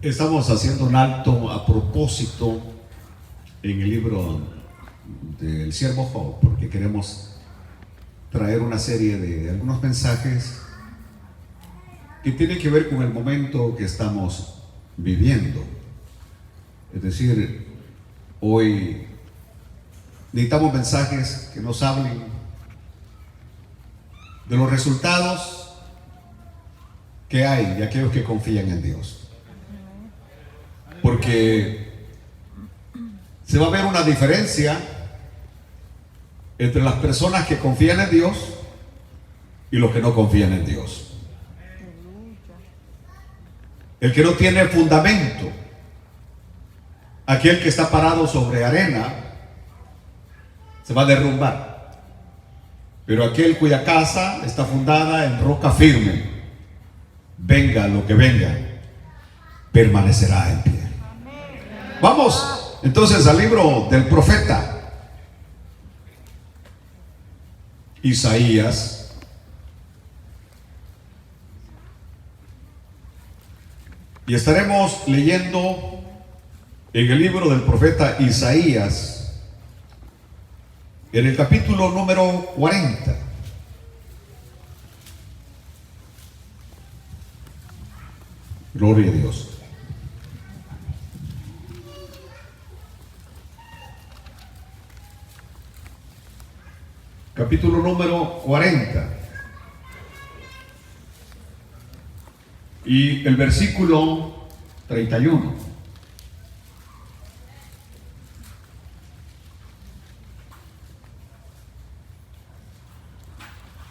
Estamos haciendo un alto a propósito en el libro del siervo Job, porque queremos traer una serie de algunos mensajes que tienen que ver con el momento que estamos viviendo. Es decir, hoy necesitamos mensajes que nos hablen de los resultados que hay de aquellos que confían en Dios. Porque se va a ver una diferencia entre las personas que confían en Dios y los que no confían en Dios. El que no tiene fundamento, aquel que está parado sobre arena, se va a derrumbar. Pero aquel cuya casa está fundada en roca firme, venga lo que venga, permanecerá en pie. Vamos entonces al libro del profeta Isaías, y estaremos leyendo en el libro del profeta Isaías, en el capítulo número 40. Gloria a Dios. Capítulo número 40. Y el versículo 31.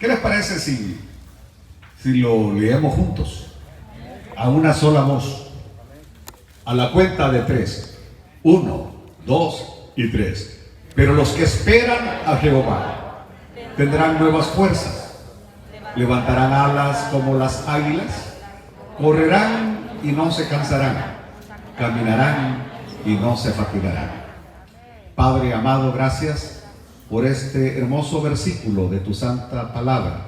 ¿Qué les parece si lo leemos juntos? A una sola voz. A la cuenta de 3. 1, 2 y 3. Pero los que esperan a Jehová tendrán nuevas fuerzas, levantarán alas como las águilas, correrán y no se cansarán, caminarán y no se fatigarán. Padre amado, gracias por este hermoso versículo de tu santa palabra.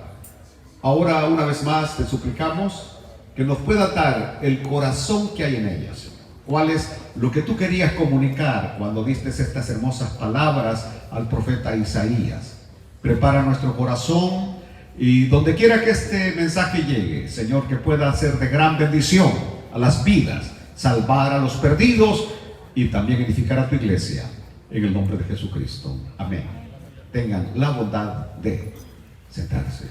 Ahora una vez más te suplicamos que nos pueda dar el corazón que hay en ellas. ¿Cuál es lo que tú querías comunicar cuando diste estas hermosas palabras al profeta Isaías? Prepara nuestro corazón y donde quiera que este mensaje llegue, Señor, que pueda ser de gran bendición a las vidas, salvar a los perdidos y también edificar a tu iglesia, en el nombre de Jesucristo. Amén. Tengan la bondad de sentarse.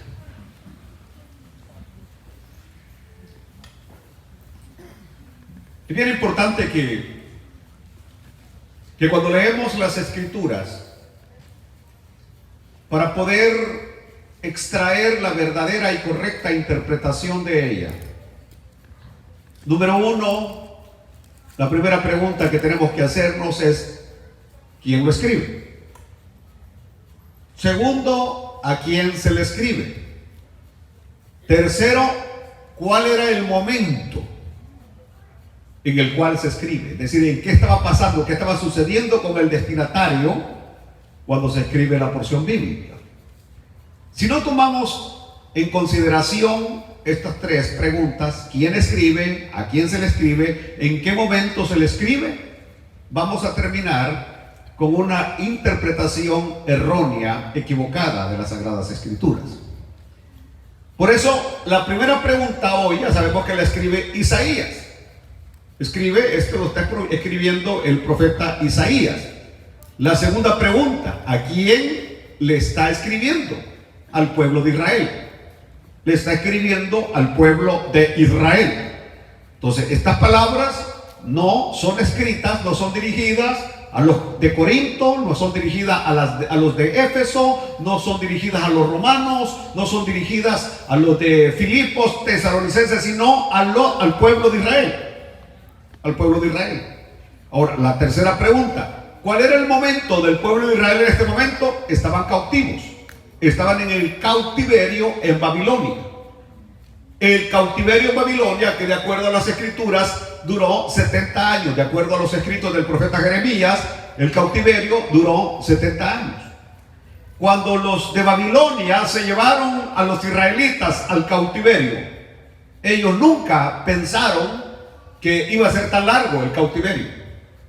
Es bien importante que cuando leemos las Escrituras, para poder extraer la verdadera y correcta interpretación de ella, número uno, la primera pregunta que tenemos que hacernos es: ¿quién lo escribe? Segundo, ¿a quién se le escribe? Tercero, ¿cuál era el momento en el cual se escribe? Es decir, ¿en qué estaba pasando, qué estaba sucediendo con el destinatario cuando se escribe la porción bíblica? Si no tomamos en consideración estas tres preguntas: ¿quién escribe? ¿A quién se le escribe? ¿En qué momento se le escribe? Vamos a terminar con una interpretación errónea, equivocada de las Sagradas Escrituras. Por eso, la primera pregunta hoy, ya sabemos que la escribe Isaías. Esto lo está escribiendo el profeta Isaías. La segunda pregunta: ¿a quién le está escribiendo? Al pueblo de Israel. Le está escribiendo al pueblo de Israel. Entonces, estas palabras no son escritas, no son dirigidas a los de Corinto, no son dirigidas a los de Éfeso, no son dirigidas a los romanos, no son dirigidas a los de Filipos, tesalonicenses, sino al pueblo de Israel. Al pueblo de Israel. Ahora, la tercera pregunta: ¿cuál era el momento del pueblo de Israel en este momento? Estaban cautivos. Estaban en el cautiverio en Babilonia. El cautiverio en Babilonia, que de acuerdo a las Escrituras duró 70 años. De acuerdo a los escritos del profeta Jeremías, el cautiverio duró 70 años. Cuando los de Babilonia se llevaron a los israelitas al cautiverio, ellos nunca pensaron que iba a ser tan largo el cautiverio.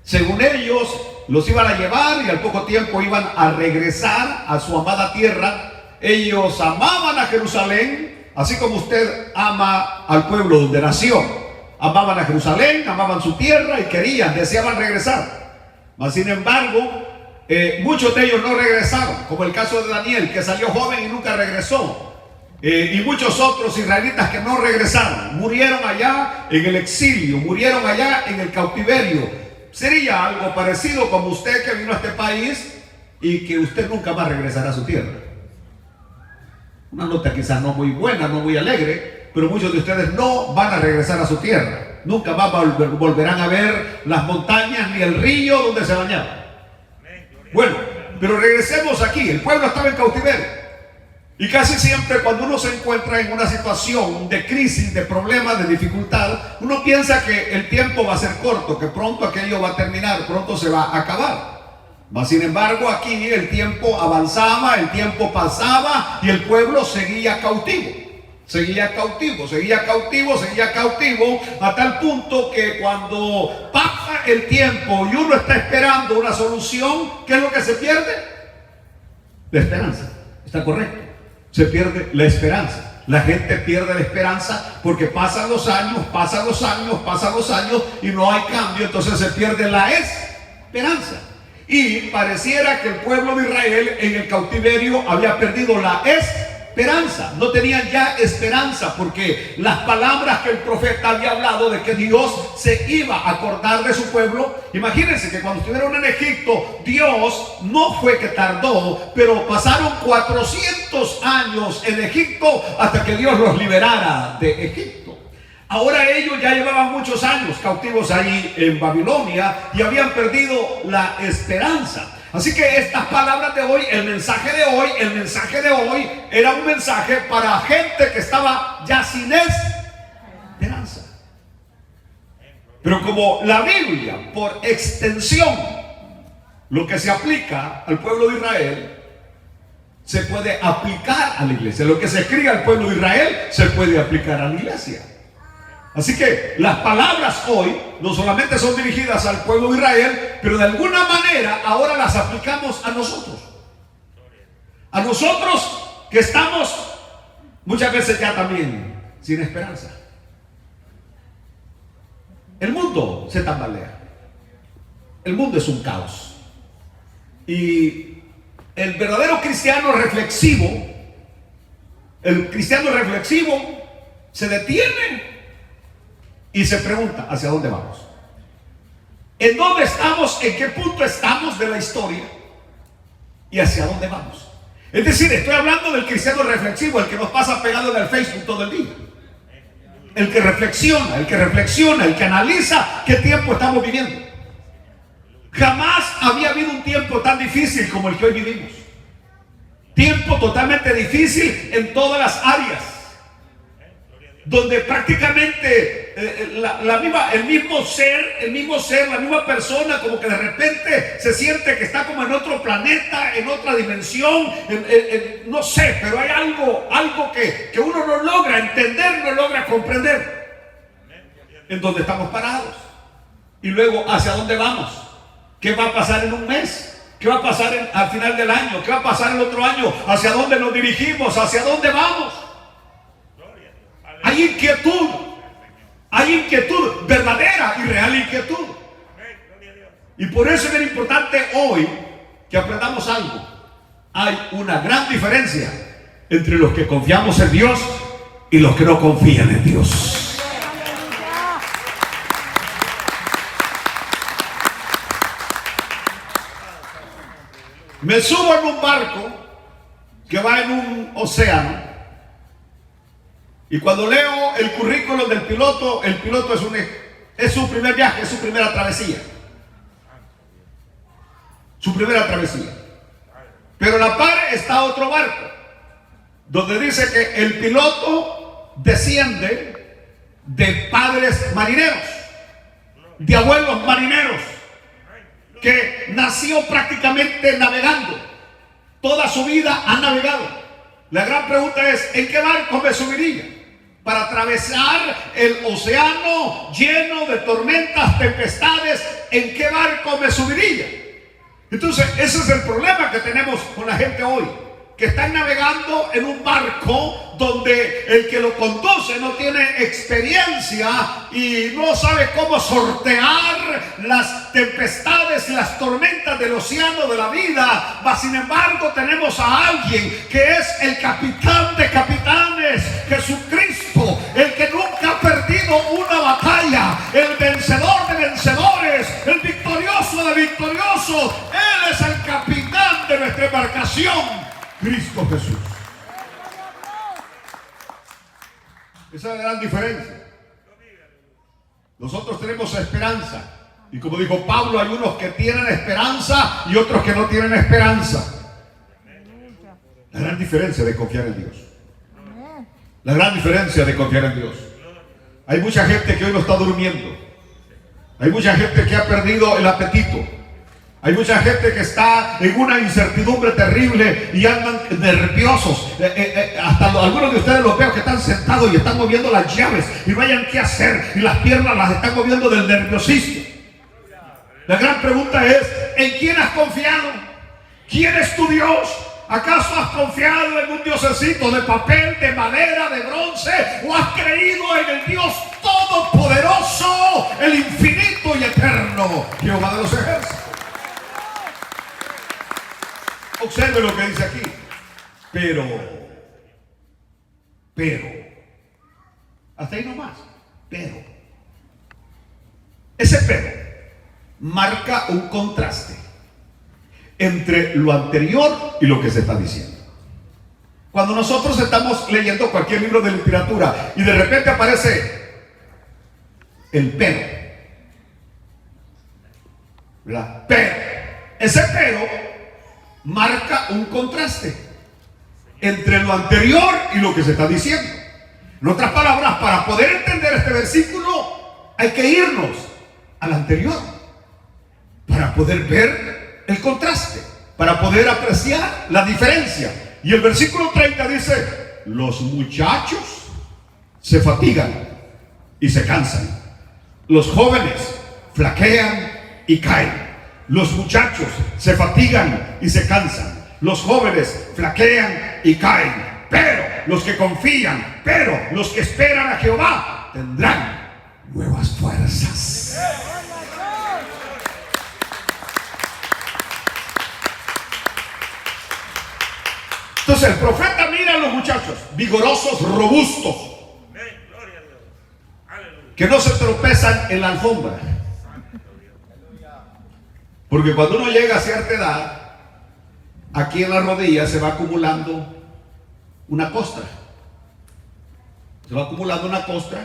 Según ellos, los iban a llevar y al poco tiempo iban a regresar a su amada tierra. Ellos amaban a Jerusalén, así como usted ama al pueblo donde nació. Amaban a Jerusalén, amaban su tierra y querían, deseaban regresar. Mas sin embargo, muchos de ellos no regresaron, como el caso de Daniel, que salió joven y nunca regresó. Y muchos otros israelitas que no regresaron, murieron allá en el exilio, murieron allá en el cautiverio. Sería algo parecido como usted que vino a este país y que usted nunca más regresará a su tierra. Una nota quizás no muy buena, no muy alegre, pero muchos de ustedes no van a regresar a su tierra. Nunca más volverán a ver las montañas ni el río donde se bañaban. Bueno, pero regresemos aquí. El pueblo estaba en cautiverio. Y casi siempre cuando uno se encuentra en una situación de crisis, de problemas, de dificultad, uno piensa que el tiempo va a ser corto, que pronto aquello va a terminar, pronto se va a acabar. Mas sin embargo aquí el tiempo avanzaba, el tiempo pasaba y el pueblo seguía cautivo. Seguía cautivo, seguía cautivo, seguía cautivo, a tal punto que cuando pasa el tiempo y uno está esperando una solución, ¿qué es lo que se pierde? La esperanza. ¿Está correcto? Se pierde la esperanza. La gente pierde la esperanza porque pasan los años, pasan los años, pasan los años y no hay cambio, entonces se pierde la esperanza. Y pareciera que el pueblo de Israel en el cautiverio había perdido la esperanza. No tenían ya esperanza porque las palabras que el profeta había hablado de que Dios se iba a acordar de su pueblo. Imagínense que cuando estuvieron en Egipto, Dios no fue que tardó, pero pasaron 400 años en Egipto hasta que Dios los liberara de Egipto. Ahora ellos ya llevaban muchos años cautivos ahí en Babilonia y habían perdido la esperanza. Así que estas palabras de hoy, el mensaje de hoy era un mensaje para gente que estaba ya sin esperanza. Pero como la Biblia, por extensión, lo que se aplica al pueblo de Israel, se puede aplicar a la iglesia. Lo que se escribe al pueblo de Israel, se puede aplicar a la iglesia. Así que las palabras hoy no solamente son dirigidas al pueblo de Israel, pero de alguna manera ahora las aplicamos a nosotros. A nosotros que estamos muchas veces ya también sin esperanza. El mundo se tambalea. El mundo es un caos. Y el verdadero cristiano reflexivo, se detiene y se pregunta, ¿hacia dónde vamos? ¿En dónde estamos? ¿En qué punto estamos de la historia? ¿Y hacia dónde vamos? Es decir, estoy hablando del cristiano reflexivo, el que nos pasa pegado en el Facebook todo el día. El que reflexiona, el que analiza qué tiempo estamos viviendo. Jamás había habido un tiempo tan difícil como el que hoy vivimos. Tiempo totalmente difícil en todas las áreas, donde prácticamente el mismo ser, la misma persona, como que de repente se siente que está como en otro planeta, en otra dimensión, no sé, pero hay algo que uno no logra entender, no logra comprender, en donde estamos parados. Y luego, ¿hacia dónde vamos? ¿Qué va a pasar en un mes? ¿Qué va a pasar al final del año? ¿Qué va a pasar el otro año? ¿Hacia dónde nos dirigimos? ¿Hacia dónde vamos? Hay inquietud, verdadera y real inquietud. Y por eso es bien importante hoy que aprendamos algo. Hay una gran diferencia entre los que confiamos en Dios y los que no confían en Dios. Me subo en un barco que va en un océano. Y cuando leo el currículum del piloto, el piloto es su primer viaje, es su primera travesía. Su primera travesía. Pero a la par está otro barco, donde dice que el piloto desciende de padres marineros, de abuelos marineros, que nació prácticamente navegando. Toda su vida ha navegado. La gran pregunta es, ¿en qué barco me subiría? para atravesar el océano lleno de tormentas, tempestades. ¿En qué barco me subiría? Entonces, ese es el problema que tenemos con la gente hoy, que están navegando en un barco donde el que lo conduce no tiene experiencia y no sabe cómo sortear las tempestades y las tormentas del océano de la vida. Mas sin embargo tenemos a alguien que es el capitán de capitanes, Jesucristo, el que nunca ha perdido una batalla, el vencedor de vencedores, el victorioso de victoriosos. Él es el capitán de nuestra embarcación, Cristo Jesús. Esa es la gran diferencia. Nosotros tenemos esperanza. Y como dijo Pablo, hay unos que tienen esperanza y otros que no tienen esperanza. La gran diferencia de confiar en Dios. La gran diferencia de confiar en Dios. Hay mucha gente que hoy no está durmiendo. Hay mucha gente que ha perdido el apetito. Hay mucha gente que está en una incertidumbre terrible y andan nerviosos. Hasta algunos de ustedes los veo que están sentados y están moviendo las llaves y no hayan qué hacer y las piernas las están moviendo del nerviosismo. La gran pregunta es: ¿en quién has confiado? ¿Quién es tu Dios? ¿Acaso has confiado en un diosecito de papel, de madera, de bronce? ¿O has creído en el Dios todopoderoso, el infinito y eterno, Jehová de los ejércitos? Observe lo que dice aquí. Pero, hasta ahí nomás. Ese pero marca un contraste entre lo anterior y lo que se está diciendo. Cuando nosotros estamos leyendo cualquier libro de literatura y de repente aparece el pero, ¿verdad? Pero, ese pero marca un contraste entre lo anterior y lo que se está diciendo. En otras palabras, para poder entender este versículo hay que irnos al anterior para poder ver el contraste, para poder apreciar la diferencia. Y el versículo 30 dice: los muchachos se fatigan y se cansan, los jóvenes flaquean y caen. Los muchachos se fatigan y se cansan, los jóvenes flaquean y caen, pero los que confían, pero los que esperan a Jehová tendrán nuevas fuerzas. Entonces el profeta mira a los muchachos vigorosos, robustos, que no se tropezan en la alfombra. Porque cuando uno llega a cierta edad, aquí en la rodilla se va acumulando una costra. Se va acumulando una costra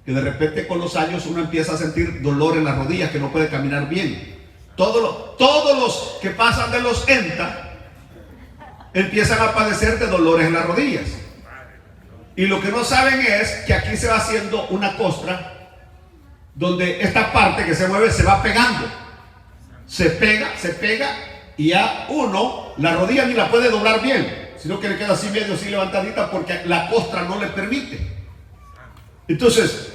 que de repente con los años uno empieza a sentir dolor en las rodillas, que no puede caminar bien. Todos los que pasan de los 80 empiezan a padecer de dolores en las rodillas. Y lo que no saben es que aquí se va haciendo una costra donde esta parte que se mueve se va pegando. Se pega y ya uno la rodilla ni la puede doblar bien, sino que le queda así medio así levantadita porque la costra no le permite. Entonces,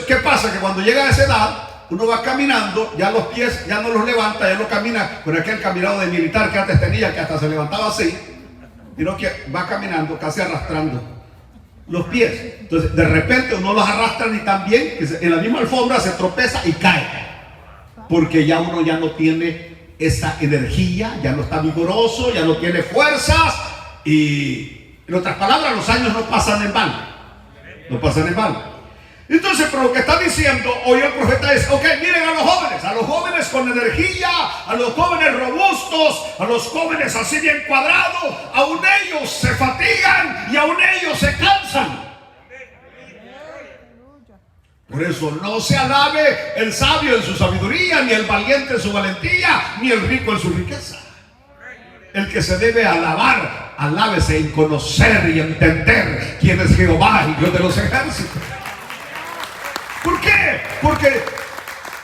¿qué pasa? Que cuando llega a esa edad, uno va caminando, ya los pies ya no los levanta, ya no camina con aquel caminado de militar que antes tenía, que hasta se levantaba así, sino que va caminando casi arrastrando los pies. Entonces, de repente uno los arrastra ni tan bien que en la misma alfombra se tropeza y cae. Porque ya uno ya no tiene esa energía, ya no está vigoroso, ya no tiene fuerzas. Y en otras palabras, los años no pasan en vano. No pasan en vano. Entonces, pero lo que está diciendo hoy el profeta es: ok, miren a los jóvenes con energía, a los jóvenes robustos, a los jóvenes así bien cuadrados. Aún ellos se fatigan y aún ellos se cansan. Por eso no se alabe el sabio en su sabiduría, ni el valiente en su valentía, ni el rico en su riqueza. El que se debe alabar, alábese en conocer y entender quién es Jehová, el Dios de los ejércitos. ¿Por qué? Porque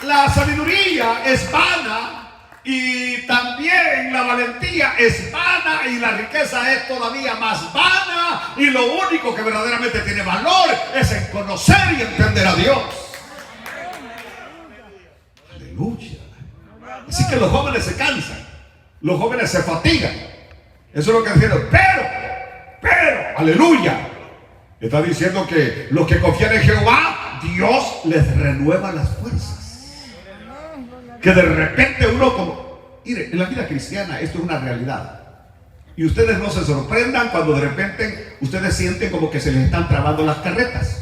la sabiduría es vana Y también la valentía es vana y la riqueza es todavía más vana. Y lo único que verdaderamente tiene valor es en conocer y entender a Dios. Aleluya. Así que los jóvenes se cansan, los jóvenes se fatigan. Eso es lo que diciendo. Pero, aleluya. Está diciendo que los que confían en Jehová, Dios les renueva las fuerzas. Que de repente uno como... Mire, en la vida cristiana esto es una realidad. Y ustedes no se sorprendan cuando de repente ustedes sienten como que se les están trabando las carretas,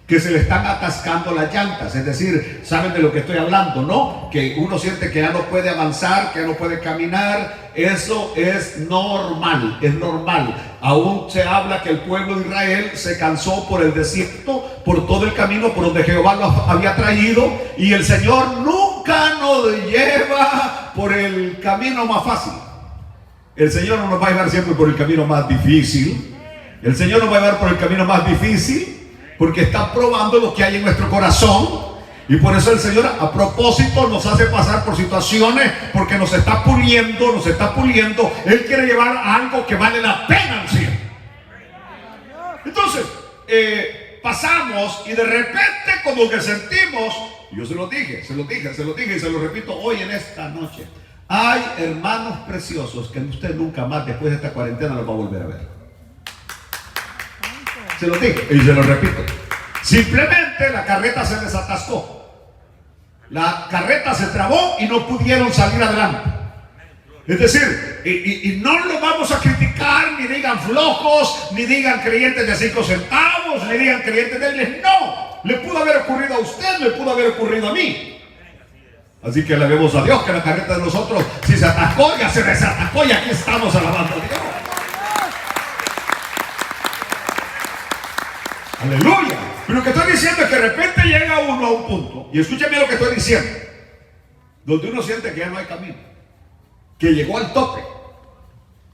que se le están atascando las llantas. Es decir, saben de lo que estoy hablando, ¿no? Que uno siente que ya no puede avanzar, que ya no puede caminar. Eso es normal, es normal. Aún se habla que el pueblo de Israel se cansó por el desierto, por todo el camino por donde Jehová los había traído. Y el Señor nunca nos lleva por el camino más fácil. El Señor no nos va a llevar siempre por el camino más difícil. El Señor nos va a llevar por el camino más difícil, porque está probando lo que hay en nuestro corazón. Y por eso el Señor a propósito nos hace pasar por situaciones, porque nos está puliendo, nos está puliendo. Él quiere llevar a algo que vale la pena al cielo. Entonces pasamos y de repente como que sentimos, yo se lo dije y se lo repito hoy en esta noche: hay hermanos preciosos que usted nunca más después de esta cuarentena los va a volver a ver. Se lo dije y se lo repito. Simplemente la carreta se desatascó. La carreta se trabó y no pudieron salir adelante. Es decir, y no lo vamos a criticar, ni digan flojos, ni digan creyentes de 5 centavos, ni digan creyentes débiles. No, le pudo haber ocurrido a usted, le pudo haber ocurrido a mí. Así que le vemos a Dios que la carreta de nosotros, si se atascó, ya se desatascó y aquí estamos alabando a Dios. Aleluya. Pero lo que estoy diciendo es que de repente llega uno a un punto, y escúchame lo que estoy diciendo, donde uno siente que ya no hay camino, que llegó al tope.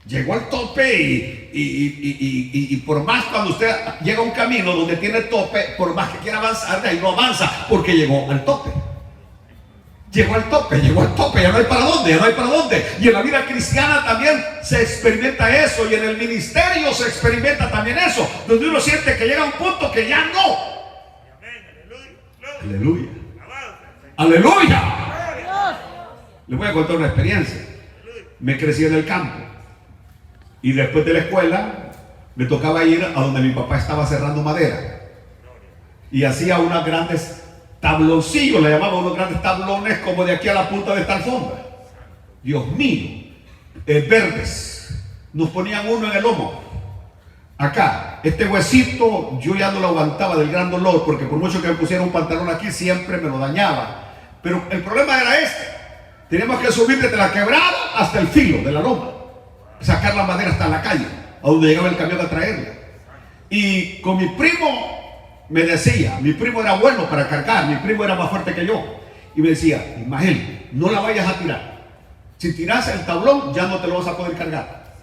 Llegó al tope y por más cuando usted llega a un camino donde tiene tope, por más que quiera avanzar, de ahí no avanza, porque llegó al tope. Llegó al tope, ya no hay para dónde, Y en la vida cristiana también se experimenta eso, y en el ministerio se experimenta también eso, donde uno siente que llega a un punto que ya no. Aleluya. Aleluya. Les voy a contar una experiencia. Me crecí en el campo, y después de la escuela me tocaba ir a donde mi papá estaba cerrando madera, y hacía unas grandes tabloncillos, le llamaban, unos grandes tablones como de aquí a la punta de esta alfombra. Dios mío, verdes. Nos ponían uno en el lomo. Acá, este huesito yo ya no lo aguantaba del gran dolor, porque por mucho que me pusiera un pantalón aquí siempre me lo dañaba. Pero el problema era este: teníamos que subir desde la quebrada hasta el filo de la loma, sacar la madera hasta la calle, a donde llegaba el camión a traerla. Y con mi primo me decía, mi primo era bueno para cargar, mi primo era más fuerte que yo, y me decía: Ismael, no la vayas a tirar. Si tiras el tablón ya no te lo vas a poder cargar,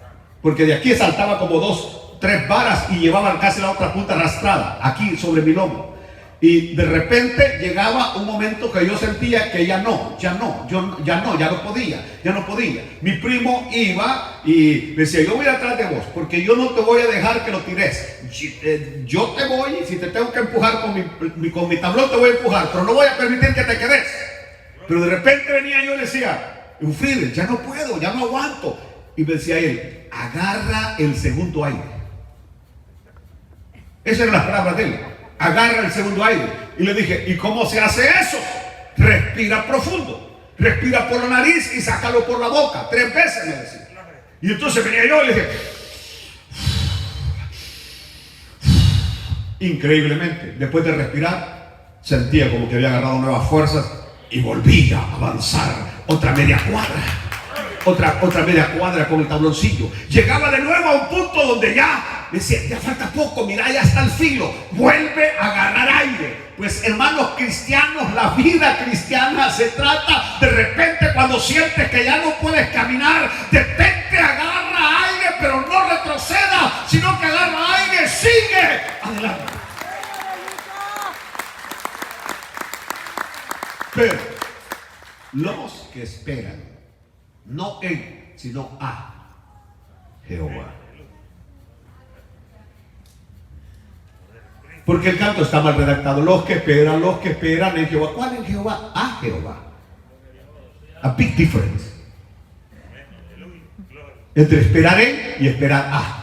porque de aquí saltaba como 2, 3 varas y llevaba casi la otra punta arrastrada aquí sobre mi lomo. Y de repente llegaba un momento que yo sentía que ya no podía. Mi primo iba y decía: yo voy atrás de vos, porque yo no te voy a dejar que lo tires. Yo te voy, si te tengo que empujar con mi tablón, te voy a empujar, pero no voy a permitir que te quedes. Pero de repente venía yo y le decía: Eufrides, ya no puedo, ya no aguanto. Y me decía él: agarra el segundo aire. Esas eran las palabras de él: agarra el segundo aire. Y le dije: ¿y cómo se hace eso? Respira profundo, respira por la nariz y sácalo por la boca 3 veces, me decía. Y entonces venía yo y le dije: increíblemente, después de respirar, sentía como que había agarrado nuevas fuerzas y volvía a avanzar otra media cuadra, otra media cuadra con el tabloncillo. Llegaba de nuevo a un punto donde ya me decía: ya falta poco, mira, ya está el filo, vuelve a agarrar aire. Pues hermanos cristianos, la vida cristiana se trata, de repente cuando sientes que ya no puedes caminar, de repente agarra aire, pero no retroceda, sino que agarra aire, sigue adelante. Los que esperan, no en, sino a Jehová. Porque el canto está mal redactado. Los que esperan en Jehová. ¿Cuál en Jehová? A Jehová. A big difference entre esperar en y esperar a.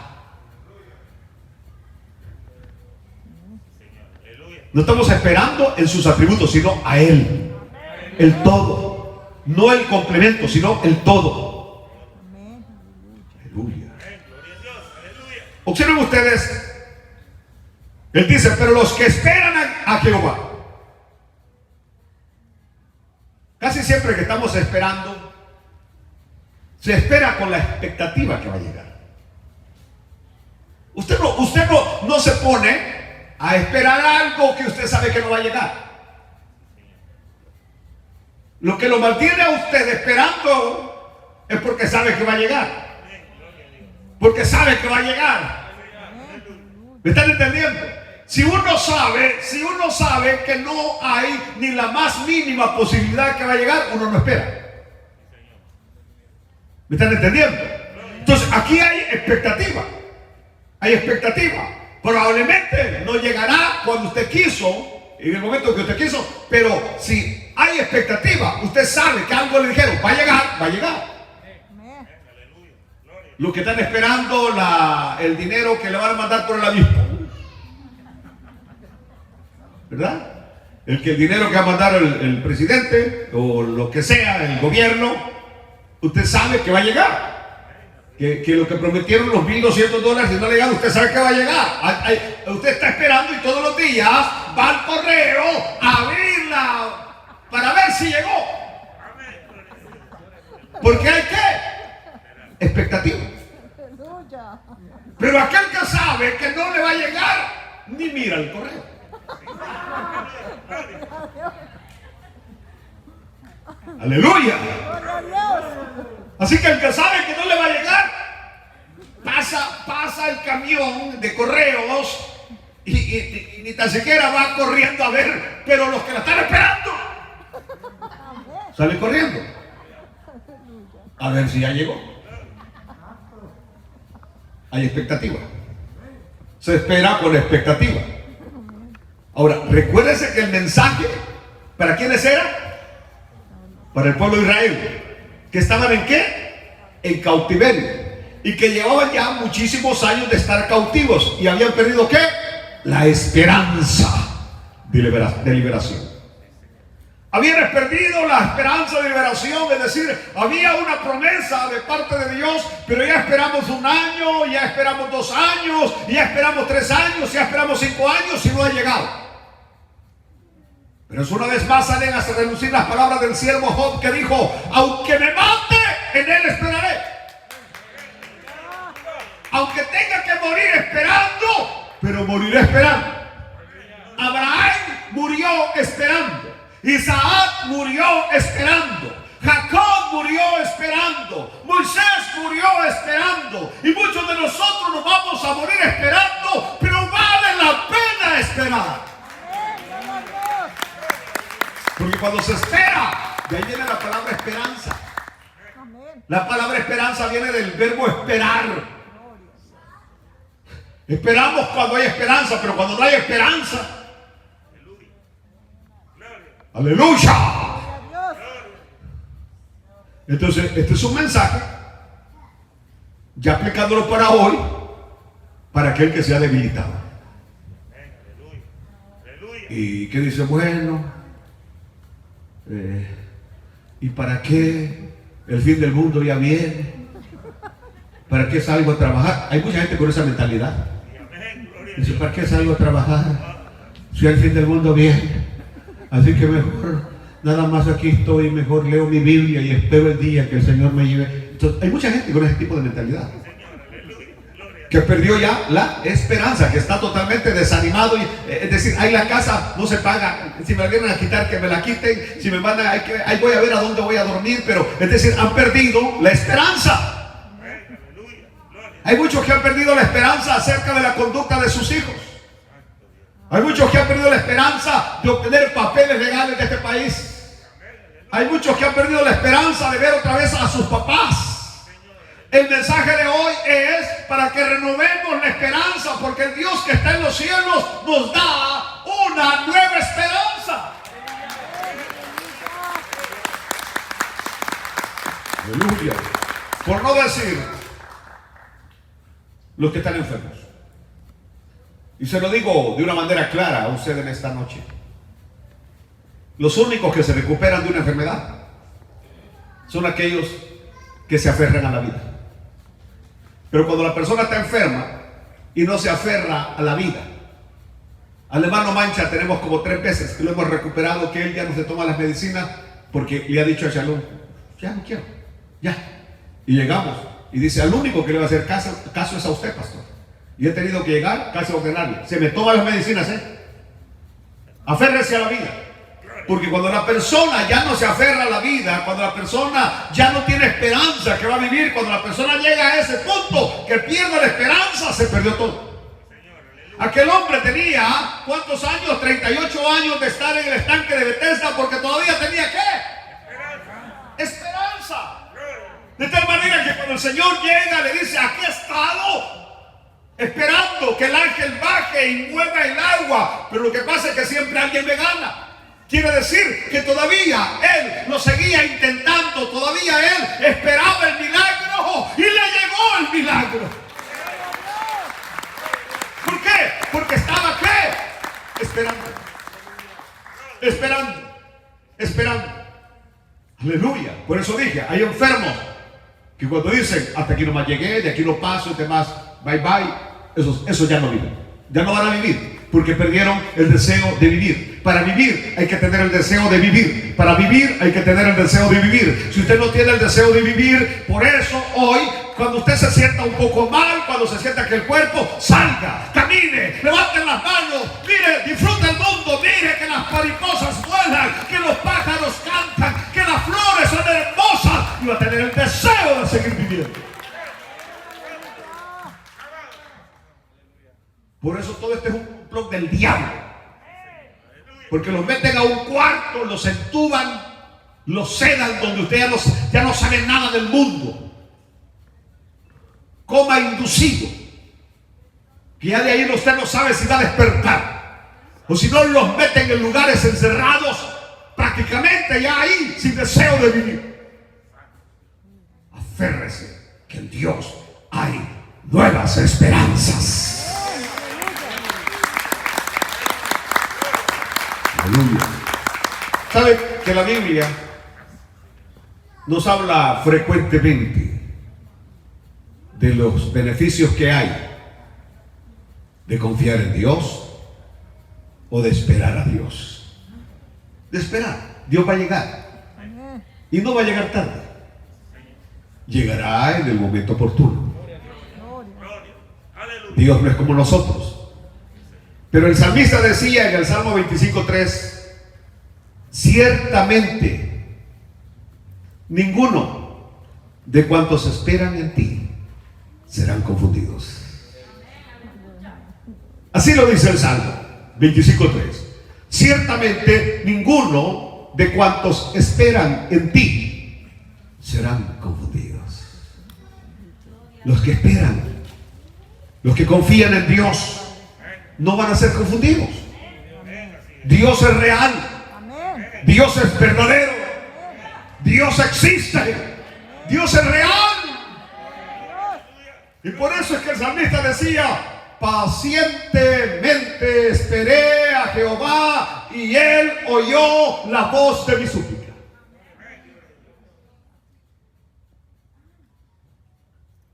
No estamos esperando en sus atributos, sino a Él. El todo. No el complemento, sino el todo. Aleluya. Observen ustedes. Él dice, pero los que esperan a Jehová. Casi siempre que estamos esperando, se espera con la expectativa que va a llegar. Usted no se pone a esperar algo que usted sabe que no va a llegar. Lo que lo mantiene a usted esperando es porque sabe que va a llegar. Porque sabe que va a llegar. ¿Me están entendiendo? Si uno sabe que no hay ni la más mínima posibilidad que va a llegar, uno no espera. ¿Me están entendiendo? Entonces aquí hay expectativa. Hay expectativa. Probablemente no llegará cuando usted quiso, en el momento que usted quiso, pero si hay expectativa, usted sabe que algo le dijeron, va a llegar, va a llegar. Los que están esperando el dinero que le van a mandar por el avispón, ¿verdad? El dinero que va a mandar el presidente o lo que sea, el gobierno, usted sabe que va a llegar. Que lo que prometieron los $1,200 y no ha llegado, usted sabe que va a llegar. Usted está esperando y todos los días va al correo a abrirla para ver si llegó. Porque hay que expectativa. Pero aquel que sabe que no le va a llegar, ni mira el correo. Aleluya. Así que el que sabe que no le va a llegar, pasa el camión de correos y ni tan siquiera va corriendo a ver, pero los que la están esperando salen corriendo a ver si ya llegó. Hay expectativa. Se espera con expectativa. Ahora, recuérdese que el mensaje, ¿para quiénes era? Para el pueblo de Israel. ¿Que estaban en qué? En cautiverio. Y que llevaban ya muchísimos años de estar cautivos. Y habían perdido ¿qué? La esperanza de liberación. Habían perdido la esperanza de liberación. Es decir, había una promesa de parte de Dios, pero ya esperamos 1 año, ya esperamos 2 años, ya esperamos 3 años, ya esperamos 5 años y no ha llegado. Pero es una vez más salen a relucir las palabras del siervo Job, que dijo: aunque me mate, en él esperaré. Aunque tenga que morir esperando, pero moriré esperando. Abraham murió esperando. Isaac murió esperando. Jacob murió esperando. Moisés murió esperando. Y muchos de nosotros nos vamos a morir esperando, pero vale la pena esperar. Porque cuando se espera, de ahí viene la palabra esperanza. La palabra esperanza viene del verbo esperar. Esperamos cuando hay esperanza, pero cuando no hay esperanza, aleluya. Entonces, este es un mensaje, ya aplicándolo para hoy, para aquel que sea debilitado. Y que dice, bueno, ¿y para qué el fin del mundo ya viene? ¿Para qué salgo a trabajar? Hay mucha gente con esa mentalidad. Dice, ¿para qué salgo a trabajar si el fin del mundo viene? Así que mejor, nada más aquí estoy, mejor leo mi Biblia y espero el día que el Señor me lleve. Entonces, hay mucha gente con ese tipo de mentalidad, que perdió ya la esperanza, que está totalmente desanimado. Es decir, ahí la casa no se paga, si me la vienen a quitar, que me la quiten, si me mandan, ahí voy a ver a dónde voy a dormir. Pero es decir, han perdido la esperanza. Hay muchos que han perdido la esperanza acerca de la conducta de sus hijos. Hay muchos que han perdido la esperanza de obtener papeles legales de este país. Hay muchos que han perdido la esperanza de ver otra vez a sus papás. El mensaje de hoy es para que renovemos la esperanza, porque el Dios que está en los cielos nos da una nueva esperanza. Aleluya. Por no decir los que están enfermos. Y se lo digo de una manera clara a usted en esta noche. Los únicos que se recuperan de una enfermedad son aquellos que se aferran a la vida. Pero cuando la persona está enferma y no se aferra a la vida, al hermano Mancha tenemos como 3 veces que lo hemos recuperado, que él ya no se toma las medicinas porque le ha dicho a Shalom, ya no quiero, ya. Y llegamos y dice, al único que le va a hacer caso es a usted, pastor. Y he tenido que llegar casi a ordenarle, se me toma las medicinas, aférrese a la vida. Porque cuando la persona ya no se aferra a la vida, cuando la persona ya no tiene esperanza que va a vivir, cuando la persona llega a ese punto que pierde la esperanza, se perdió todo. Aquel hombre tenía, ¿cuántos años? 38 años de estar en el estanque de Bethesda, porque todavía tenía ¿qué? Esperanza. De tal manera que cuando el Señor llega, le dice, aquí he estado esperando que el ángel baje y mueva el agua, pero lo que pasa es que siempre alguien me gana. Quiere decir que todavía él lo seguía intentando, todavía él esperaba el milagro y le llegó el milagro. ¿Por qué? Porque estaba ¿qué? Esperando. Aleluya. Por eso dije, hay enfermos que cuando dicen, hasta aquí nomás llegué, de aquí no paso, y demás, bye bye, esos ya no viven, ya no van a vivir. Porque perdieron el deseo de vivir. Para vivir hay que tener el deseo de vivir. Para vivir hay que tener el deseo de vivir. Si usted no tiene el deseo de vivir, por eso hoy, cuando usted se sienta un poco mal, cuando se sienta que el cuerpo, salga, camine, levanten las manos, mire, disfrute el mundo, mire que las mariposas vuelan, que los pájaros cantan, que las flores son hermosas, y va a tener el deseo de seguir viviendo. Por eso todo este es un complot del diablo. Porque los meten a un cuarto, los entuban, los sedan donde usted ya no sabe nada del mundo. Coma inducido. Que ya de ahí usted no sabe si va a despertar. O si no, los meten en lugares encerrados, prácticamente ya ahí, sin deseo de vivir. Aférrese que en Dios hay nuevas esperanzas. Aleluya. ¿Sabe que la Biblia nos habla frecuentemente de los beneficios que hay de confiar en Dios o de esperar a Dios? De esperar. Dios va a llegar. Y no va a llegar tarde. Llegará en el momento oportuno. Dios no es como nosotros. Pero el salmista decía en el Salmo 25:3, ciertamente ninguno de cuantos esperan en ti serán confundidos. Así lo dice el Salmo 25:3. Ciertamente ninguno de cuantos esperan en ti serán confundidos. Los que esperan, los que confían en Dios, no van a ser confundidos. Dios es real. Dios es verdadero. Dios existe. Dios es real. Y por eso es que el salmista decía, pacientemente esperé a Jehová y él oyó la voz de mi súplica.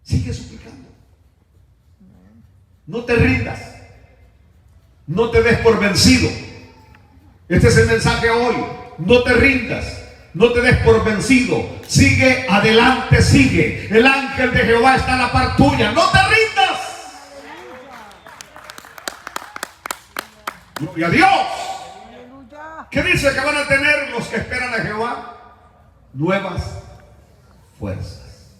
Sigue suplicando. No te rindas. No te des por vencido. Este es el mensaje hoy. No te rindas. No te des por vencido. Sigue adelante, sigue. El ángel de Jehová está a la par tuya. No te rindas. Gloria a Dios. ¿Qué dice que van a tener los que esperan a Jehová? Nuevas fuerzas.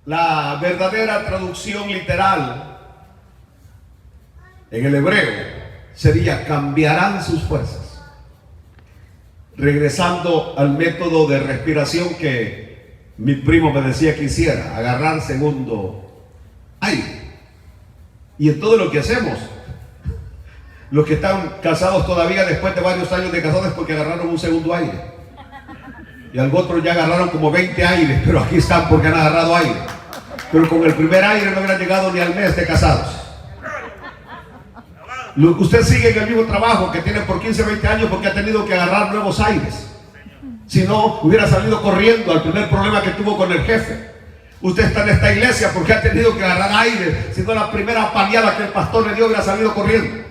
La verdadera traducción literal en el hebreo sería cambiarán sus fuerzas, regresando al método de respiración que mi primo me decía que hiciera, agarrar segundo aire. Y en todo lo que hacemos, los que están casados todavía después de varios años de casados es porque agarraron un segundo aire. Y al otro ya agarraron como 20 aires, pero aquí están porque han agarrado aire. Pero con el primer aire no hubieran llegado ni al mes de casados. Usted sigue en el mismo trabajo que tiene por 15, 20 años porque ha tenido que agarrar nuevos aires. Si no, hubiera salido corriendo al primer problema que tuvo con el jefe. Usted está en esta iglesia porque ha tenido que agarrar aire. Si no, la primera paliada que el pastor le dio hubiera salido corriendo.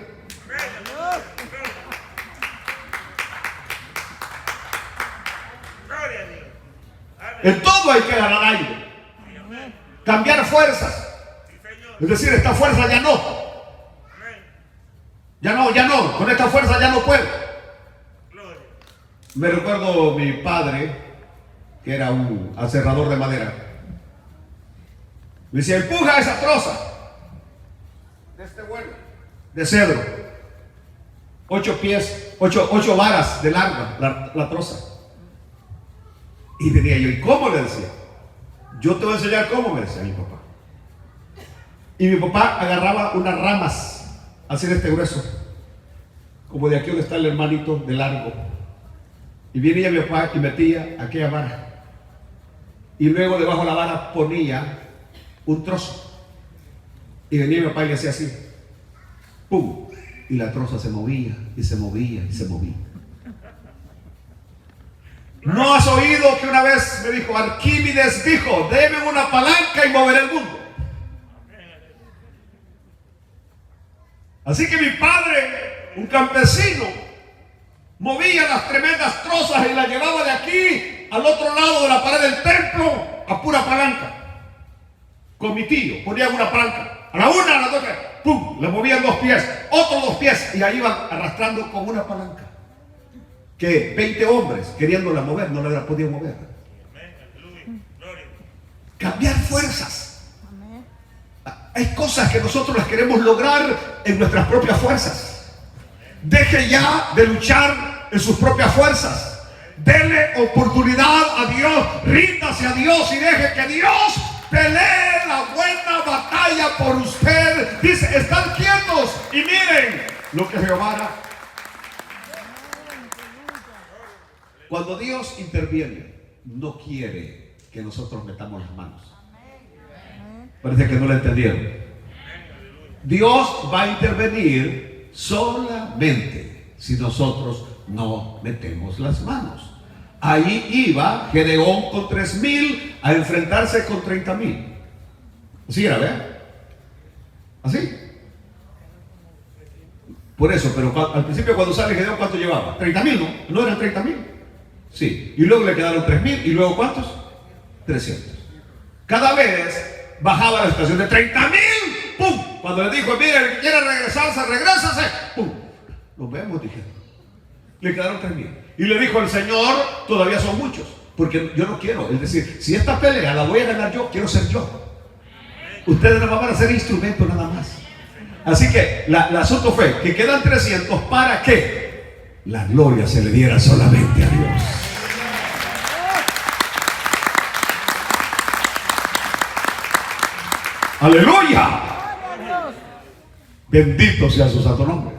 En todo hay que agarrar aire. Cambiar fuerzas. Es decir, esta fuerza ya no. Ya no. Con esta fuerza ya no puedo. Me recuerdo mi padre, que era un aserrador de madera. Me decía, empuja esa troza de este vuelo de cedro. 8 pies, 8 varas de larga la troza. Y venía yo, ¿y cómo? Le decía. Yo te voy a enseñar cómo, me decía mi papá. Y mi papá agarraba unas ramas, así de este grueso, como de aquí donde está el hermanito de largo. Y venía mi papá y metía aquella vara. Y luego debajo de la vara ponía un trozo. Y venía mi papá y le hacía así. ¡Pum! Y la troza se movía, y se movía, y se movía. ¿No has oído que una vez me dijo, Arquímedes dijo, deme una palanca y moveré el mundo? Así que mi padre, un campesino, movía las tremendas trozas y las llevaba de aquí al otro lado de la pared del templo a pura palanca. Con mi tío, ponían una palanca. A la una, a la dos, ¡pum! Le movían 2 pies, otros 2 pies, y ahí iban arrastrando con una palanca. Que 20 hombres queriéndola mover no la podían mover. Cambiar fuerzas. Hay cosas que nosotros las queremos lograr en nuestras propias fuerzas. Deje ya de luchar en sus propias fuerzas. Dele oportunidad a Dios, ríndase a Dios y deje que Dios pelee la buena batalla por usted. Dice, están quietos y miren lo que Jehová hará. Cuando Dios interviene, no quiere que nosotros metamos las manos. Parece que no lo entendieron. Dios va a intervenir solamente si nosotros no metemos las manos. Ahí iba Gedeón con 3,000 a enfrentarse con 30,000. Así era, ¿verdad? Así. Por eso, pero al principio cuando sale Gedeón, ¿cuánto llevaba? 30,000, ¿no? ¿No eran 30,000? Sí, y luego le quedaron 3,000 y luego ¿cuántos? 300. Cada vez bajaba la situación de 30,000, ¡pum! Cuando le dijo, mire, el que quiera regresarse, regrésase, ¡pum! Los vemos, dijeron. Le quedaron 3,000. Y le dijo el Señor, todavía son muchos, porque yo no quiero. Es decir, si esta pelea la voy a ganar yo, quiero ser yo. Ustedes no van a ser instrumentos nada más. Así que el asunto fue que quedan 300 para que la gloria se le diera solamente a Dios. ¡Aleluya! Bendito sea su santo nombre.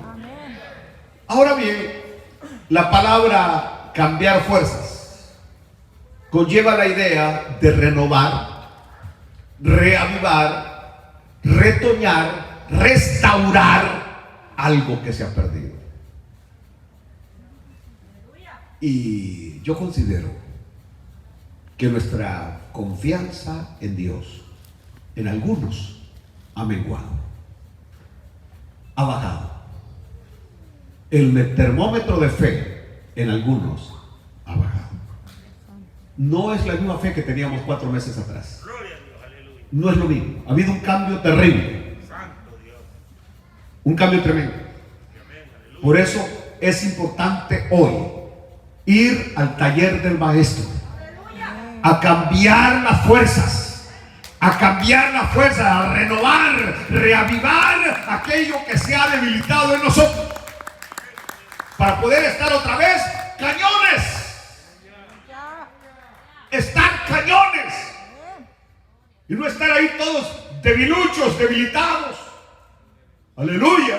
Ahora bien, la palabra cambiar fuerzas conlleva la idea de renovar, reavivar, retoñar, restaurar algo que se ha perdido. Y yo considero que nuestra confianza en Dios, en algunos, ha menguado, ha bajado. El termómetro de fe en algunos ha bajado. No es la misma fe que teníamos 4 meses atrás. No es lo mismo. Ha habido un cambio terrible. Un cambio tremendo. Por eso es importante hoy ir al taller del maestro, a cambiar las fuerzas. A cambiar la fuerza, a renovar, reavivar aquello que se ha debilitado en nosotros, para poder estar otra vez cañones ahí todos debiluchos, debilitados. Aleluya.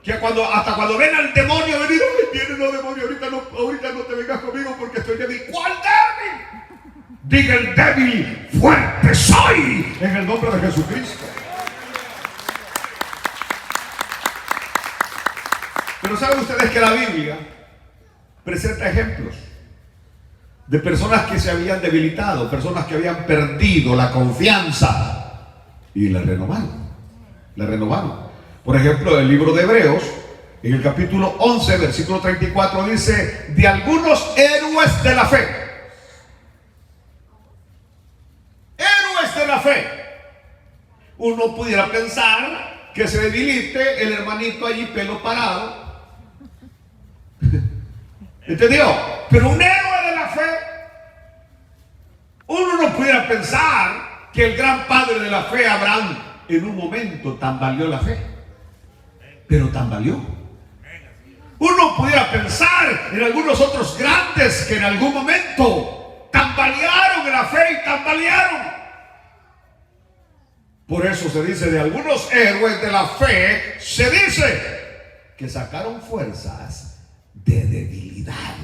Que hasta cuando ven al demonio venir, ay, vienen los demonios, ahorita no te vengas conmigo porque estoy débil. ¿Cuál débil? Diga el débil, fuerte soy en el nombre de Jesucristo. Pero ¿saben ustedes que la Biblia presenta ejemplos de personas que se habían debilitado, personas que habían perdido la confianza y la renovaron? La renovaron. Por ejemplo, el libro de Hebreos, en el capítulo 11, versículo 34, dice: de algunos héroes de la fe. Héroes de la fe. Uno pudiera pensar que se debilite el hermanito allí pelo parado. ¿Entendió? Pero un héroe de la fe, uno no pudiera pensar que el gran padre de la fe, Abraham, en un momento tambaleó la fe. Pero tambaleó. Uno pudiera pensar en algunos otros grandes que en algún momento tambalearon en la fe y tambalearon. Por eso se dice de algunos héroes de la fe, se dice que sacaron fuerzas de debilidad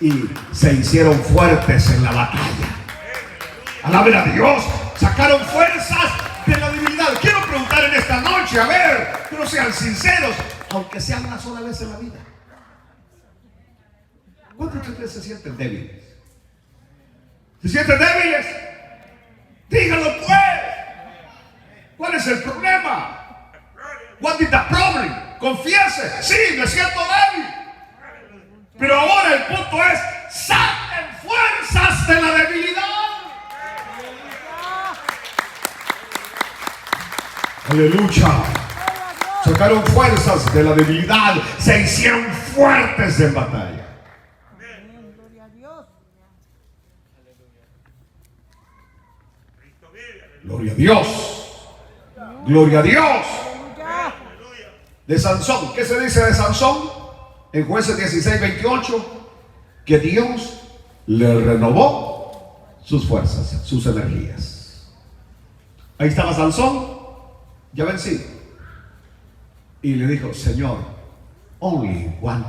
y se hicieron fuertes en la batalla. Alaben a Dios. Sacaron fuerzas de la debilidad. Quiero preguntar en esta noche, a ver, pero sean sinceros, aunque sea una sola vez en la vida, ¿cuántos de ustedes se sienten débiles? ¿Se sienten débiles? Díganlo pues. ¿Cuál es el problema? What is the problem? Confiese. Sí, me siento débil. Pero ahora el punto es: saquen fuerzas de la debilidad. Aleluya. Sacaron fuerzas de la debilidad, se hicieron fuertes en batalla. Gloria a Dios. Gloria a Dios. Gloria a Dios. De Sansón, ¿qué se dice de Sansón? En Jueces 16, 28, que Dios le renovó sus fuerzas, sus energías. Ahí estaba Sansón, ya vencido, y le dijo: Señor, only one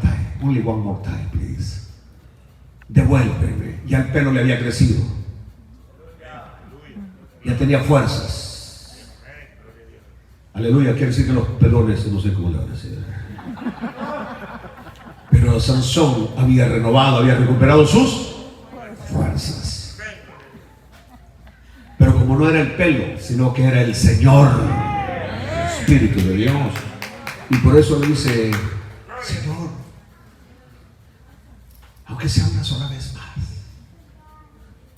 more time, please. Devuélveme. Ya el pelo le había crecido, ya tenía fuerzas. Aleluya. Quiere decir que los pelones, no sé cómo le van a decir, pero Sansón había renovado, había recuperado sus fuerzas. Pero como no era el pelo, sino que era el Señor, el Espíritu de Dios, y por eso le dice: Señor, aunque sea una sola vez más,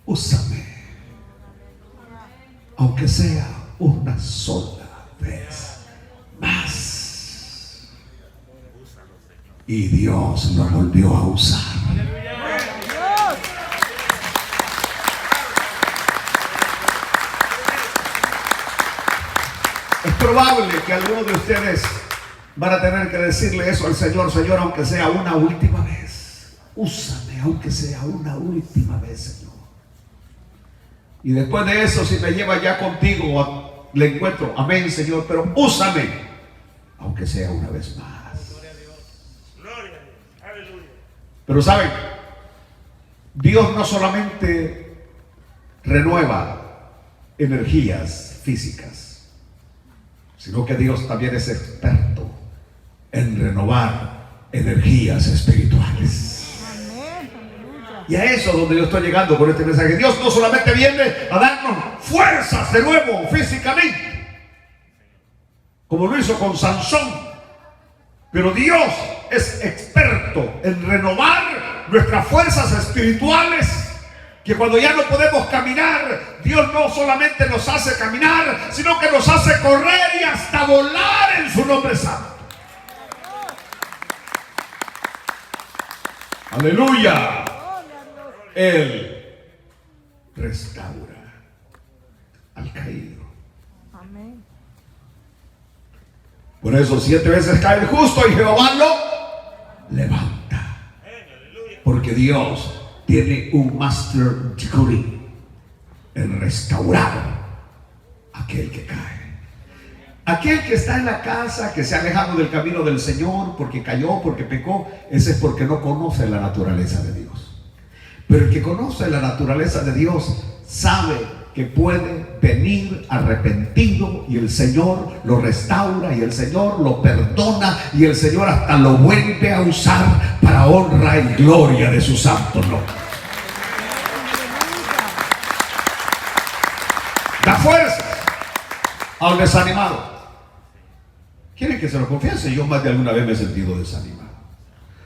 úsame, aunque sea una sola vez más. Y Dios lo volvió a usar. Es probable que algunos de ustedes van a tener que decirle eso al Señor: Señor, aunque sea una última vez, úsame, aunque sea una última vez, Señor. Y después de eso, si me lleva ya contigo, le encuentro, amén, Señor, pero úsame, aunque sea una vez más. Pero saben, Dios no solamente renueva energías físicas, sino que Dios también es experto en renovar energías espirituales. Y a eso es donde yo estoy llegando con este mensaje. Dios no solamente viene a darnos fuerzas de nuevo físicamente, como lo hizo con Sansón, pero Dios es experto en renovar nuestras fuerzas espirituales, que cuando ya no podemos caminar, Dios no solamente nos hace caminar, sino que nos hace correr y hasta volar en su nombre santo. Aleluya. Él restaura al caído. Amén. Por eso 7 veces cae el justo y Jehová lo levanta. Porque Dios tiene un master degree en restaurar aquel que cae. Aquel que está en la casa, que se ha alejado del camino del Señor porque cayó, porque pecó, ese es porque no conoce la naturaleza de Dios. Pero el que conoce la naturaleza de Dios sabe que puede venir arrepentido y el Señor lo restaura y el Señor lo perdona y el Señor hasta lo vuelve a usar para honra y gloria de su santo nombre. Da fuerza a un desanimado. ¿Quieren que se lo confiese? Yo más de alguna vez me he sentido desanimado.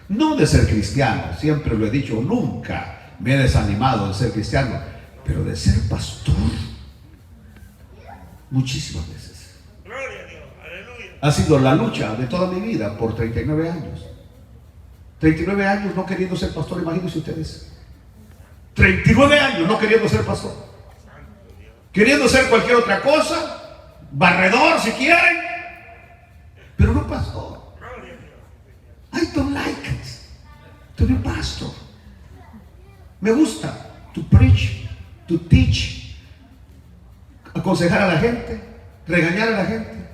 No de ser cristiano, siempre lo he dicho, nunca me he desanimado de ser cristiano, pero de ser pastor, muchísimas veces. Gloria a Dios, aleluya. Ha sido la lucha de toda mi vida por 39 años. 39 años no queriendo ser pastor, imagínense ustedes. 39 años no queriendo ser pastor. Queriendo ser cualquier otra cosa, barredor si quieren, pero no pastor. I don't like it to be pastor. Me gusta to preach, to teach, aconsejar a la gente, regañar a la gente.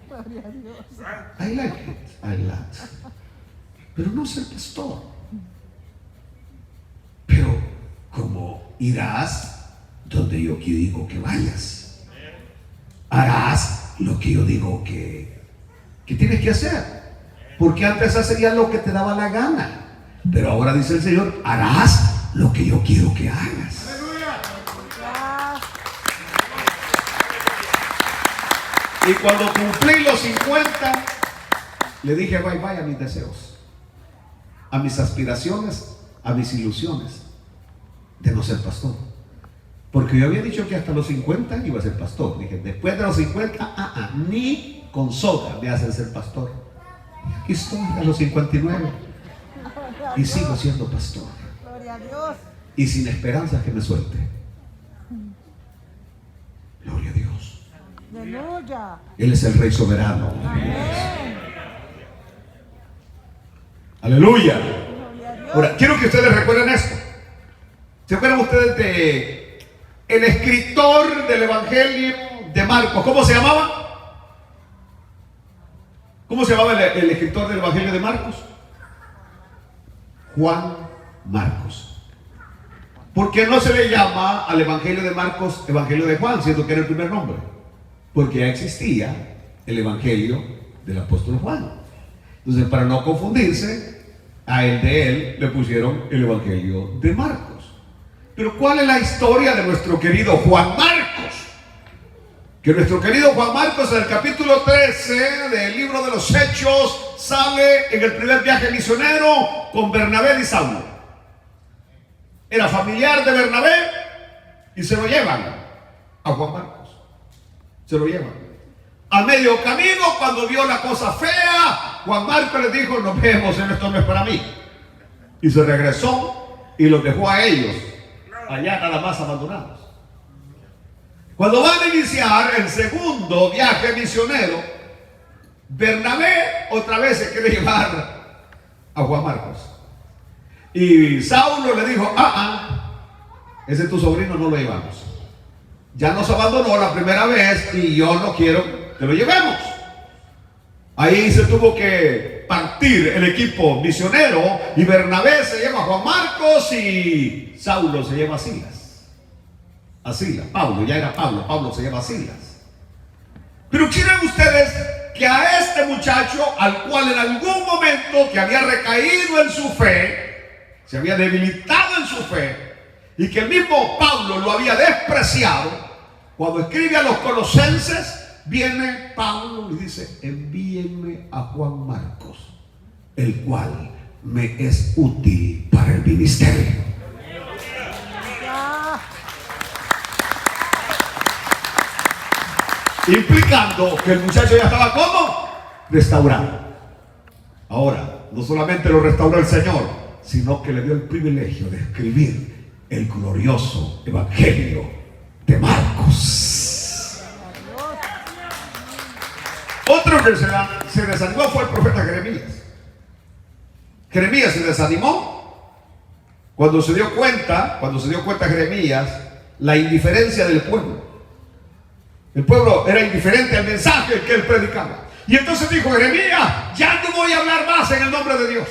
Gloria a Dios. I like it, I like it. Pero no ser pastor. Pero como irás donde yo digo que vayas, harás lo que yo digo que tienes que hacer, porque antes hacías lo que te daba la gana, pero ahora dice el Señor, harás lo que yo quiero que hagas. Y cuando cumplí los 50, le dije bye bye a mis deseos, a mis aspiraciones, a mis ilusiones de no ser pastor. Porque yo había dicho que hasta los 50 iba a ser pastor. Dije, después de los 50, ni con soga me hacen ser pastor. Y aquí estoy a los 59 y sigo siendo pastor. Gloria a Dios. Y sin esperanza que me suelte. Gloria a Dios. Aleluya. Él es el Rey soberano. Amén. Aleluya. Gloria a Dios. Ahora, quiero que ustedes recuerden esto. ¿Se acuerdan ustedes de el escritor del Evangelio de Marcos? ¿Cómo se llamaba? ¿Cómo se llamaba el escritor del Evangelio de Marcos? Juan Marcos. ¿Por qué no se le llama al Evangelio de Marcos Evangelio de Juan, siendo que era el primer nombre? Porque ya existía el Evangelio del apóstol Juan. Entonces, para no confundirse, a él de él le pusieron el Evangelio de Marcos. Pero ¿cuál es la historia de nuestro querido Juan Marcos? Que nuestro querido Juan Marcos, en el capítulo 13 del libro de los Hechos, sale en el primer viaje misionero con Bernabé y Saulo. Era familiar de Bernabé y se lo llevan a Juan Marcos. Se lo llevan. A medio camino, cuando vio la cosa fea, Juan Marcos les dijo, nos vemos, esto no es para mí. Y se regresó y los dejó a ellos allá nada más abandonados. Cuando van a iniciar el segundo viaje misionero, Bernabé otra vez se quiere llevar a Juan Marcos. Y Saulo le dijo, ese es tu sobrino, no lo llevamos. Ya nos abandonó la primera vez y yo no quiero que lo llevemos. Ahí se tuvo que partir el equipo misionero y Bernabé se lleva a Juan Marcos y Saulo se lleva a Silas. A Silas, Pablo, ya era Pablo, Pablo se lleva a Silas. Pero quieren ustedes que a este muchacho, al cual en algún momento que había recaído en su fe, se había debilitado en su fe, y que el mismo Pablo lo había despreciado, cuando escribe a los colosenses, viene Pablo y dice, envíenme a Juan Marcos, el cual me es útil para el ministerio. Implicando que el muchacho ya estaba como restaurado. Ahora, no solamente lo restauró el Señor, sino que le dio el privilegio de escribir el glorioso Evangelio de Marcos. Otro que se desanimó fue el profeta Jeremías. Jeremías se desanimó cuando se dio cuenta Jeremías la indiferencia del pueblo. El pueblo era indiferente al mensaje que él predicaba. Y entonces dijo Jeremías: ya no voy a hablar más en el nombre de Dios.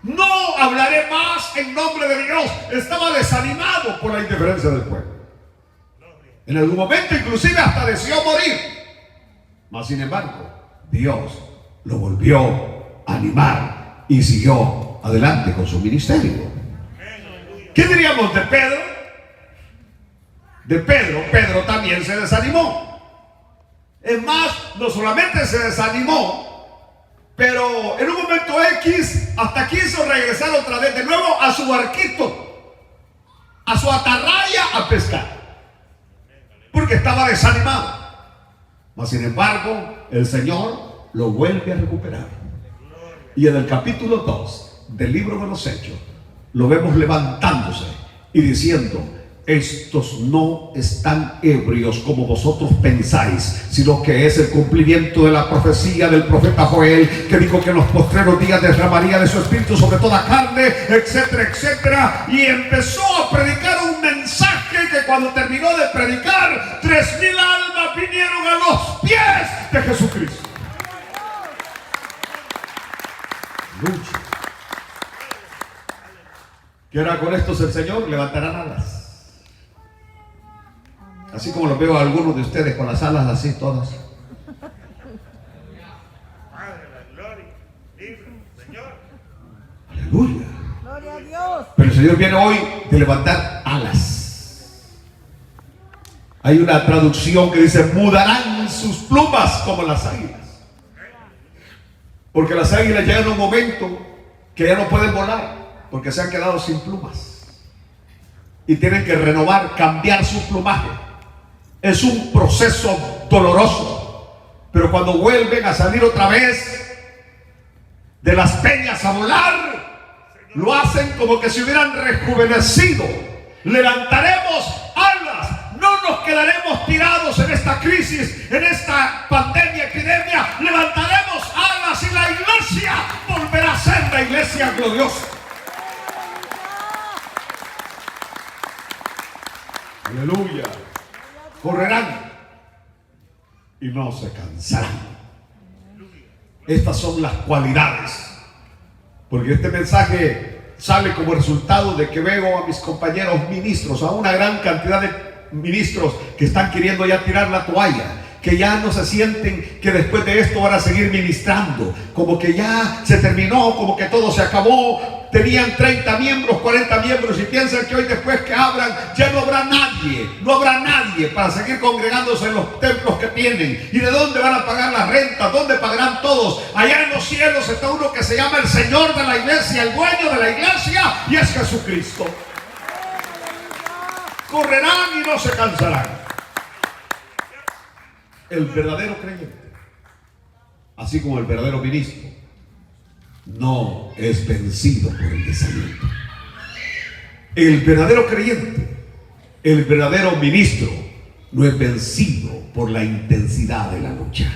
No hablaré más en nombre de Dios. Estaba desanimado por la indiferencia del pueblo. En algún momento inclusive hasta deseó morir. Mas sin embargo, Dios lo volvió a animar y siguió adelante con su ministerio. ¿Qué diríamos de Pedro? De Pedro también se desanimó. Es más, no solamente se desanimó, pero en un momento X hasta quiso regresar otra vez de nuevo a su barquito, a su atarraya a pescar, porque estaba desanimado. Mas sin embargo, el Señor lo vuelve a recuperar. Y en el capítulo 2 del libro de los Hechos, lo vemos levantándose y diciendo: estos no están ebrios como vosotros pensáis, sino que es el cumplimiento de la profecía del profeta Joel, que dijo que en los postreros días derramaría de su espíritu sobre toda carne, etcétera, etcétera. Y empezó a predicar un mensaje que cuando terminó de predicar, 3,000 almas vinieron a los pies de Jesucristo. Lucha. ¿Qué hará con estos el Señor? Levantarán alas. Así como los veo a algunos de ustedes con las alas así todas. Padre, la gloria, libre, Señor. Aleluya. Gloria a Dios. Pero el Señor viene hoy de levantar alas. Hay una traducción que dice: mudarán sus plumas como las águilas. Porque las águilas llegan a un momento que ya no pueden volar, porque se han quedado sin plumas. Y tienen que renovar, cambiar su plumaje. Es un proceso doloroso, pero cuando vuelven a salir otra vez de las peñas a volar, lo hacen como que se hubieran rejuvenecido. Levantaremos alas, no nos quedaremos tirados en esta crisis, en esta pandemia, epidemia. Levantaremos alas y la iglesia volverá a ser la iglesia gloriosa. Aleluya. Correrán y no se cansarán. Estas son las cualidades. Porque este mensaje sale como resultado de que veo a mis compañeros ministros, a una gran cantidad de ministros que están queriendo ya tirar la toalla, que ya no se sienten que después de esto van a seguir ministrando, como que ya se terminó, como que todo se acabó. Tenían 30 miembros, 40 miembros y piensan que hoy después que abran ya no habrá nadie para seguir congregándose en los templos que tienen. ¿Y de dónde van a pagar las rentas? ¿Dónde pagarán todos? Allá en los cielos está uno que se llama el Señor de la iglesia, el dueño de la iglesia, y es Jesucristo. Correrán y no se cansarán. El verdadero creyente, así como el verdadero ministro, no es vencido por el desaliento. El verdadero creyente, el verdadero ministro, no es vencido por la intensidad de la lucha.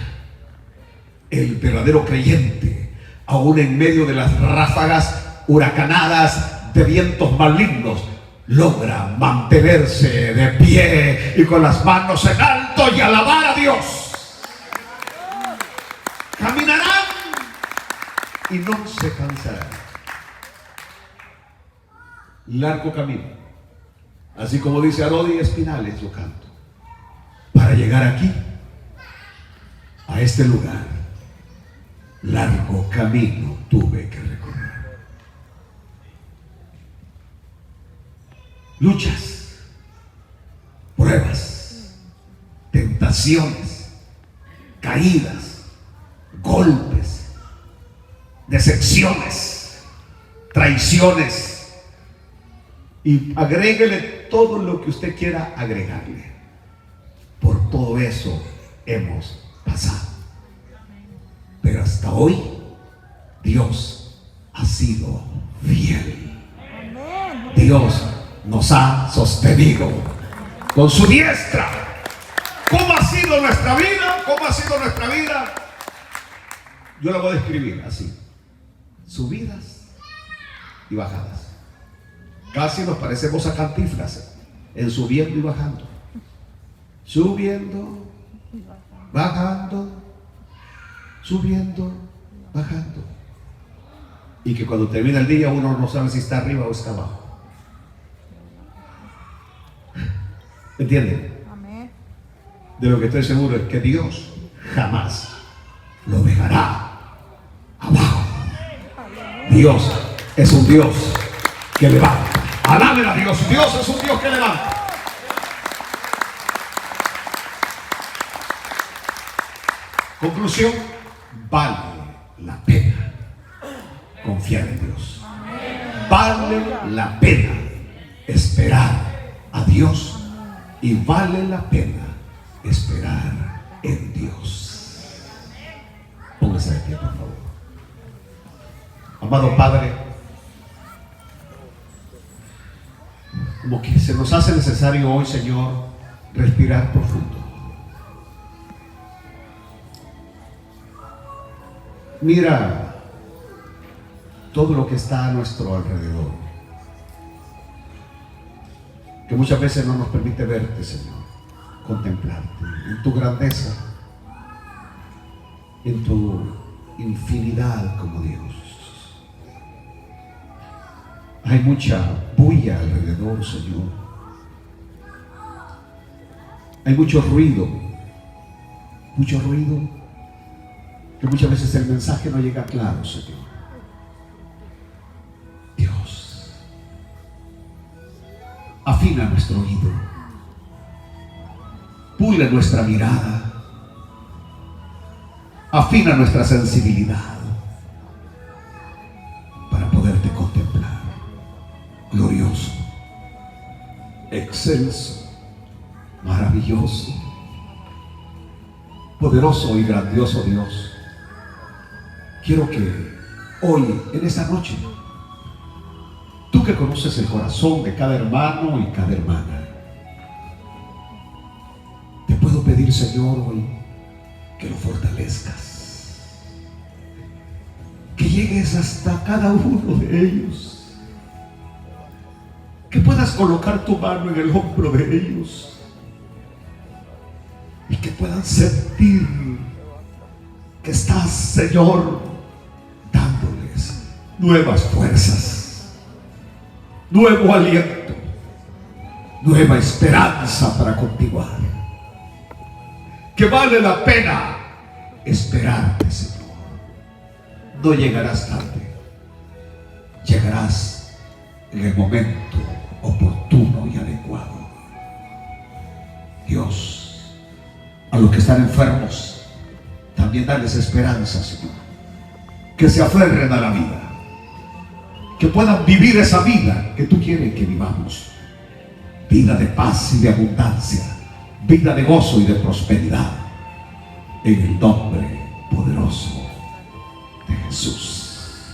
El verdadero creyente, aún en medio de las ráfagas huracanadas de vientos malignos, logra mantenerse de pie y con las manos en alto y alabar a Dios. Caminarán y no se cansarán. Largo camino, así como dice Arodi Espinal en su canto, para llegar aquí, a este lugar. Largo camino tuve que recorrer. Luchas, pruebas, tentaciones, caídas, golpes, decepciones, traiciones, y agréguele todo lo que usted quiera agregarle. Por todo eso hemos pasado, pero hasta hoy Dios ha sido fiel. Dios nos ha sostenido con su diestra. ¿Cómo ha sido nuestra vida? ¿Cómo ha sido nuestra vida? Yo la voy a describir así: subidas y bajadas. Casi nos parecemos a Cantinflas en subiendo y bajando. Subiendo, bajando, subiendo, bajando. Y que cuando termina el día uno no sabe si está arriba o está abajo. ¿Entienden? Amén. De lo que estoy seguro es que Dios jamás lo dejará abajo. Dios es un Dios que levanta. Alaben a Dios. Dios es un Dios que levanta. Conclusión: vale la pena confiar en Dios. Vale la pena esperar a Dios. Y vale la pena esperar en Dios. Póngase de pie, por favor. Amado Padre, como que se nos hace necesario hoy, Señor, respirar profundo. Mira todo lo que está a nuestro alrededor, que muchas veces no nos permite verte, Señor, contemplarte en tu grandeza, en tu infinidad como Dios. Hay mucha bulla alrededor, Señor. Hay mucho ruido, que muchas veces el mensaje no llega claro, Señor. Dios, afina nuestro oído, pule nuestra mirada, afina nuestra sensibilidad para poderte contemplar. Glorioso, excelso, maravilloso, poderoso y grandioso Dios. Quiero que hoy, en esta noche, tú que conoces el corazón de cada hermano y cada hermana, te puedo pedir, Señor, hoy que lo fortalezcas, que llegues hasta cada uno de ellos, que puedas colocar tu mano en el hombro de ellos y que puedan sentir que estás, Señor, dándoles nuevas fuerzas, nuevo aliento, nueva esperanza para continuar. Que vale la pena esperarte, Señor. No llegarás tarde, llegarás en el momento oportuno y adecuado. Dios, a los que están enfermos, también darles esperanza, Señor. Que se aferren a la vida, que puedan vivir esa vida que tú quieres que vivamos. Vida de paz y de abundancia, vida de gozo y de prosperidad, en el nombre poderoso de Jesús.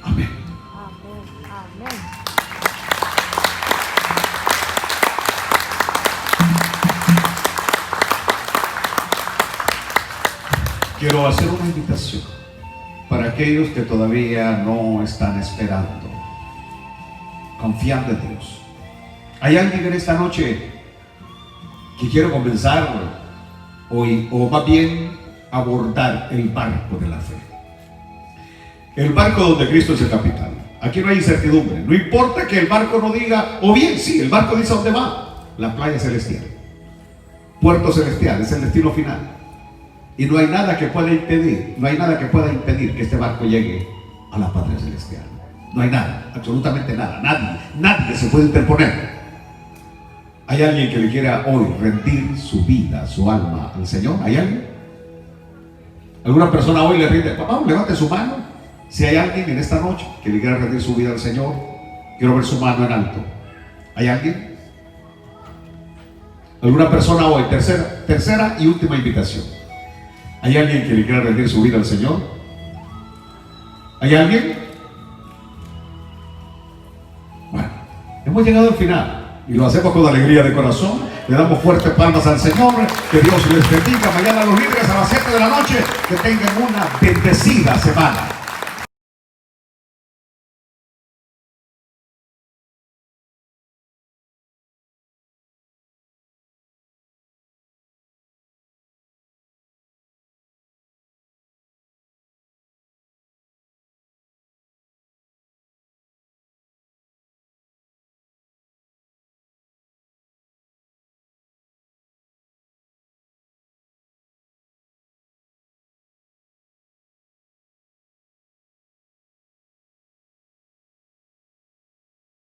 Amén. Amén. Quiero hacer una invitación para aquellos que todavía no están esperando, confiando en Dios. ¿Hay alguien en esta noche que quiere comenzar hoy, o más bien abordar el barco de la fe? El barco donde Cristo es el capitán. Aquí no hay incertidumbre. No importa que el barco no diga, o bien sí, el barco dice a dónde va: la playa celestial, puerto celestial, es el destino final. Y no hay nada que pueda impedir, que este barco llegue a la patria celestial. No hay nada, absolutamente nada, nadie se puede interponer. ¿Hay alguien que le quiera hoy rendir su vida, su alma al Señor? ¿Hay alguien? ¿Alguna persona hoy le rinde? Papá, levante su mano. Si hay alguien en esta noche que le quiera rendir su vida al Señor, quiero ver su mano en alto. ¿Hay alguien? ¿Alguna persona hoy? Tercera y última invitación. ¿Hay alguien que le quiera rendir su vida al Señor? ¿Hay alguien? Bueno, hemos llegado al final y lo hacemos con alegría de corazón. Le damos fuertes palmas al Señor. Que Dios les bendiga. Mañana los líderes a las 7 de la noche. Que tengan una bendecida semana.